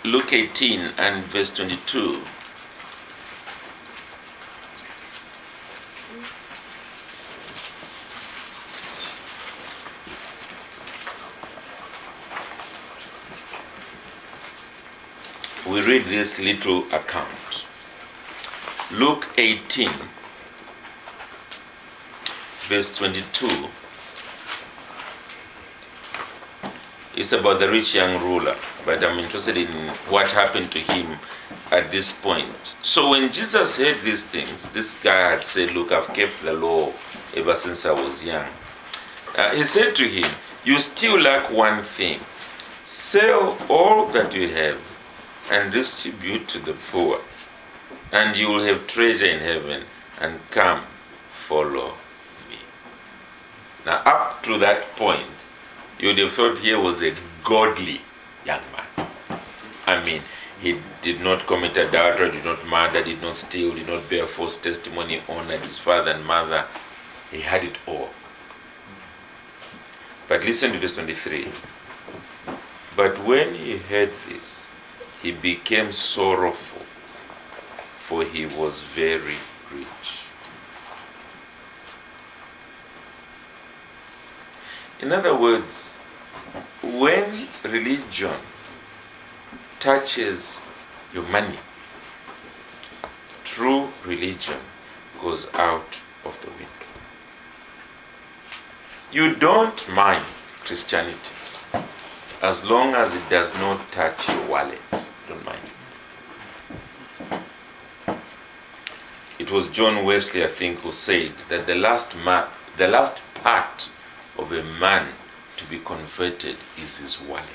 Luke 18 and verse 22. We read this little account. Luke 18, verse 22. It's about the rich young ruler, but I'm interested in what happened to him at this point. So when Jesus heard these things, this guy had said, look, I've kept the law ever since I was young. He said to him, you still lack one thing. Sell all that you have and distribute to the poor, and you will have treasure in heaven, and come, follow me. Now, up to that point, you would have thought here was a godly young man. I mean, he did not commit adultery, did not murder, did not steal, did not bear false testimony, honored his father and mother. He had it all. But listen to verse 23. But when he heard this, he became sorrowful, for he was very rich. In other words, when religion touches your money, true religion goes out of the window. You don't mind Christianity as long as it does not touch your wallet. Don't mind it. It was John Wesley, I think, who said that the last part of a man to be converted is his wallet.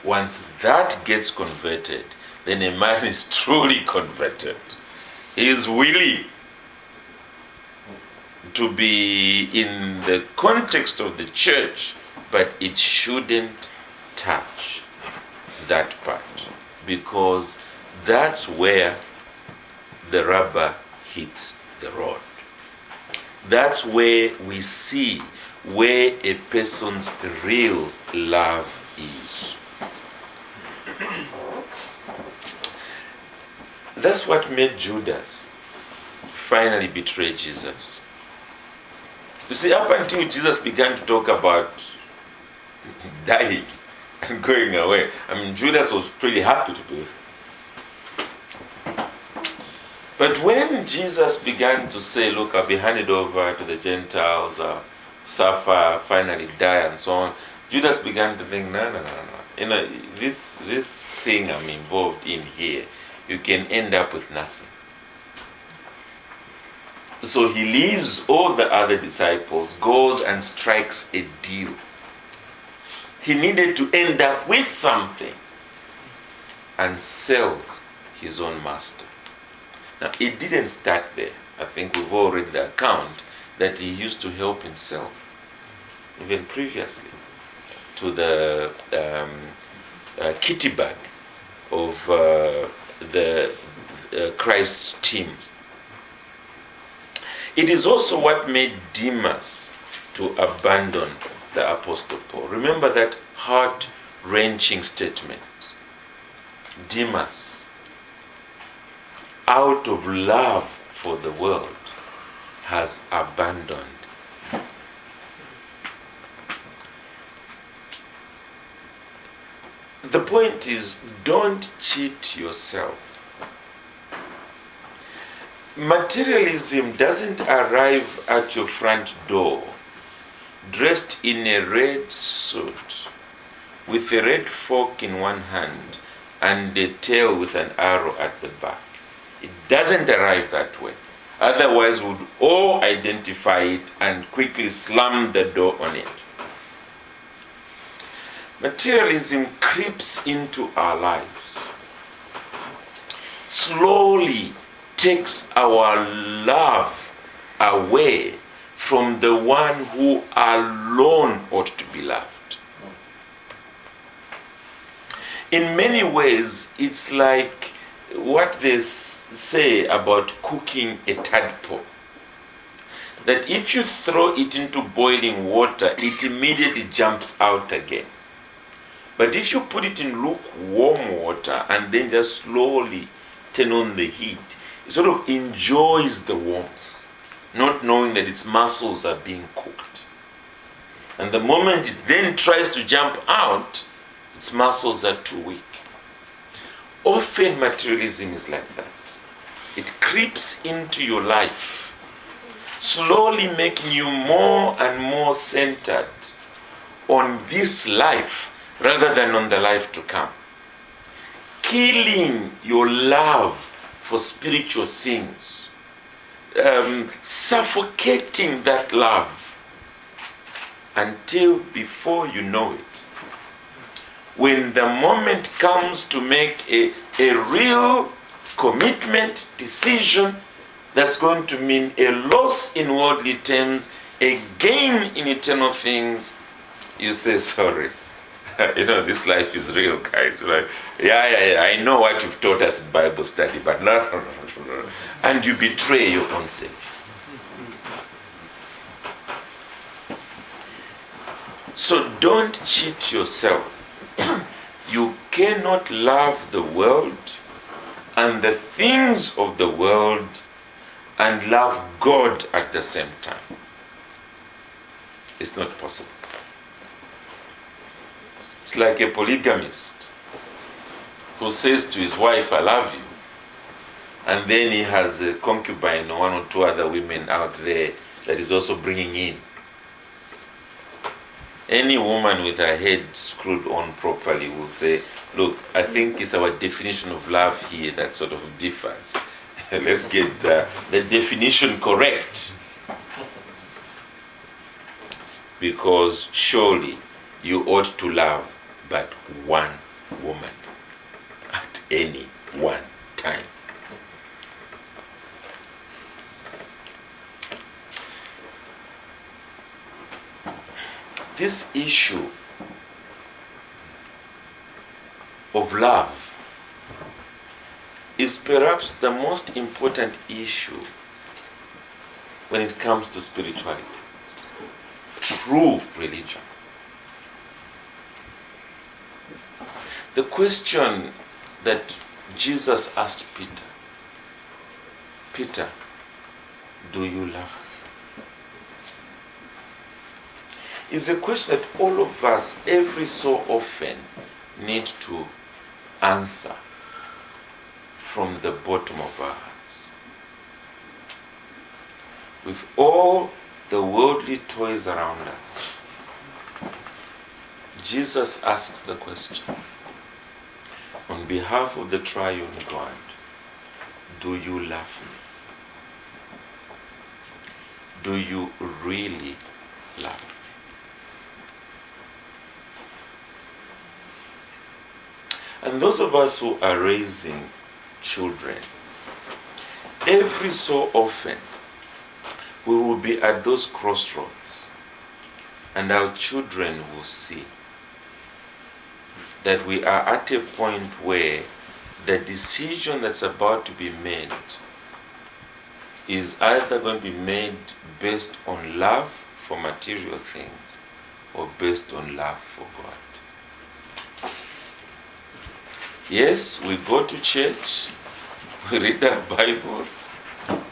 Once that gets converted, then a man is truly converted. He is willing to be in the context of the church, but it shouldn't touch that part, because that's where the rubber hits the road. That's where we see where a person's real love is. That's what made Judas finally betray Jesus. You see, up until Jesus began to talk about dying and going away, I mean, Judas was pretty happy to do it. But when Jesus began to say, look, I'll be handed over to the Gentiles, suffer, finally die, and so on, Judas began to think, no. You know, this thing I'm involved in here, you can end up with nothing. So he leaves all the other disciples, goes and strikes a deal. He needed to end up with something, and sells his own master. Now, it didn't start there. I think we've all read the account that he used to help himself, even previously, to the kitty bag of the Christ's team. It is also what made Demas to abandon the Apostle Paul. Remember that heart-wrenching statement. Demas, out of love for the world, has abandoned. The point is, don't cheat yourself. Materialism doesn't arrive at your front door dressed in a red suit with a red fork in one hand and a tail with an arrow at the back. It doesn't arrive that way. Otherwise, we would all identify it and quickly slam the door on it. Materialism creeps into our lives, slowly takes our love away from the one who alone ought to be loved. In many ways, it's like what they say about cooking a tadpole. that if you throw it into boiling water, it immediately jumps out again. But if you put it in lukewarm water and then just slowly turn on the heat, it sort of enjoys the warmth, not knowing that its muscles are being cooked. And the moment it then tries to jump out, its muscles are too weak. Often materialism is like that. It creeps into your life, slowly making you more and more centered on this life rather than on the life to come. Killing your love for spiritual things, suffocating that love until before you know it, when the moment comes to make a real commitment, decision, that's going to mean a loss in worldly terms, a gain in eternal things, you say, sorry. This life is real, guys. Right? Yeah, I know what you've taught us in Bible study, but no. And you betray your own Savior. So don't cheat yourself. You cannot love the world and the things of the world and love God at the same time. It's not possible. It's like a polygamist who says to his wife, I love you, and then he has a concubine or one or two other women out there that is also bringing in. Any woman with her head screwed on properly will say, look, I think it's our definition of love here that sort of differs. Let's get the definition correct. Because surely you ought to love but one woman at any one time. This issue of love is perhaps the most important issue when it comes to spirituality, true religion. The question that Jesus asked Peter, Peter, do you love me? Is a question that all of us, every so often, need to answer from the bottom of our hearts. With all the worldly toys around us, Jesus asks the question, on behalf of the triune God, do you love me? Do you really love me? And those of us who are raising children, every so often we will be at those crossroads, and our children will see that we are at a point where the decision that's about to be made is either going to be made based on love for material things or based on love for God. Yes, we go to church, we read our Bibles,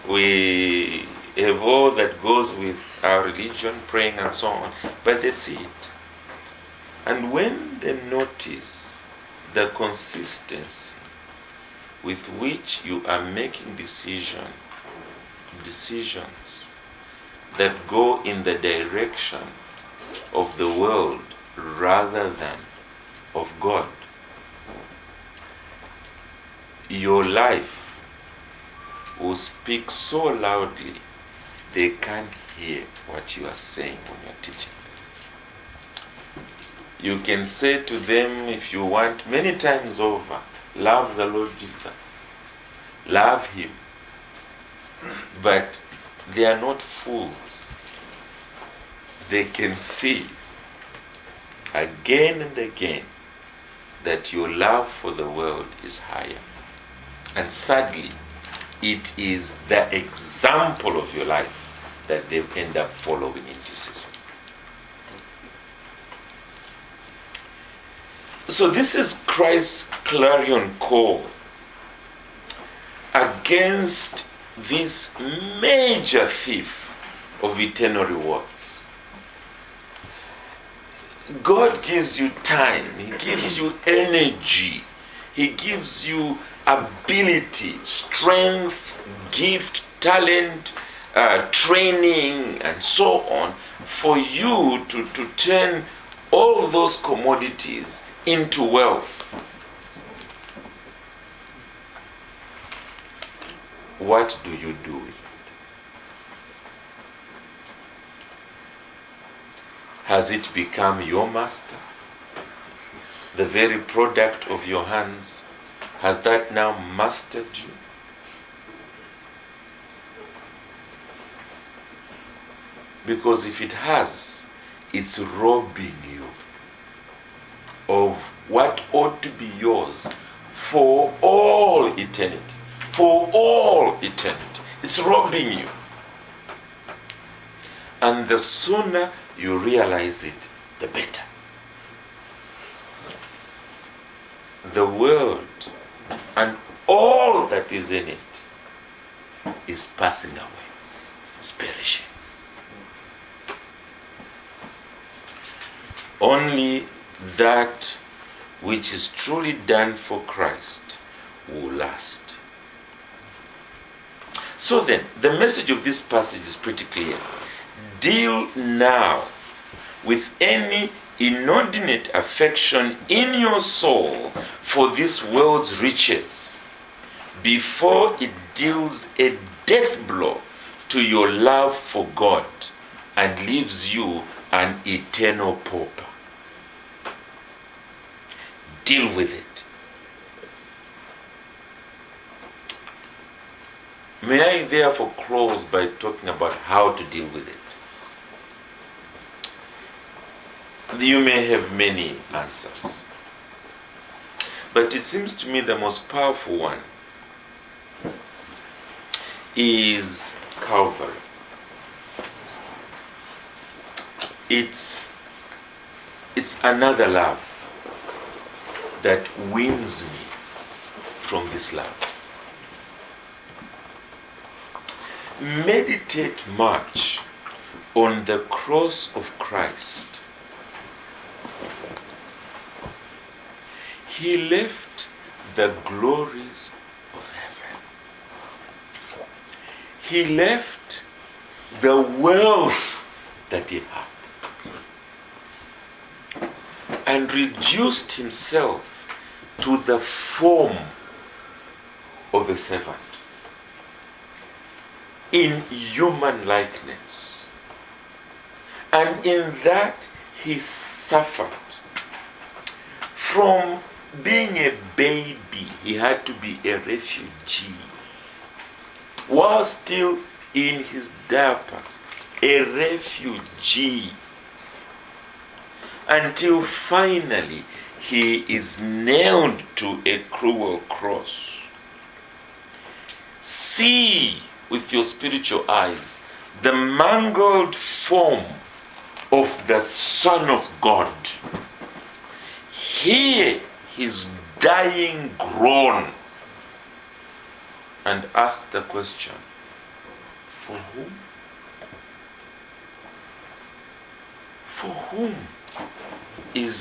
we have all that goes with our religion, praying and so on, but they see it. And when they notice the consistency with which you are making decisions that go in the direction of the world rather than of God, your life will speak so loudly they can't hear what you are saying when you're teaching. You can say to them, if you want, many times over, love the Lord Jesus. Love Him. But they are not fools. They can see again and again that your love for the world is higher. And sadly, it is the example of your life that they end up following in due season. So this is Christ's clarion call against this major thief of eternal rewards. God gives you time, He gives you energy, He gives you ability, strength, gift, talent, training, and so on, for you to turn all those commodities into wealth. What do you do with it? Has it become your master? The very product of your hands? Has that now mastered you? Because if it has, it's robbing you of what ought to be yours for all eternity. For all eternity. It's robbing you. And the sooner you realize it, the better. The world and all that is in it is passing away. It's perishing. Only that which is truly done for Christ will last. So then, the message of this passage is pretty clear. Deal now with any inordinate affection in your soul for this world's riches before it deals a death blow to your love for God and leaves you an eternal pauper. Deal with it. May I therefore close by talking about how to deal with it? You may have many answers, but it seems to me the most powerful one is Calvary. It's another love that wins me from this love. Meditate much on the cross of Christ. He left the glories of heaven. He left the wealth that he had and reduced himself to the form of a servant in human likeness. And in that he suffered. From being a baby, he had to be a refugee. While still in his diapers, a refugee. Until finally he is nailed to a cruel cross. See with your spiritual eyes the mangled form of the Son of God. Hear his dying groan and ask the question, for whom? For whom is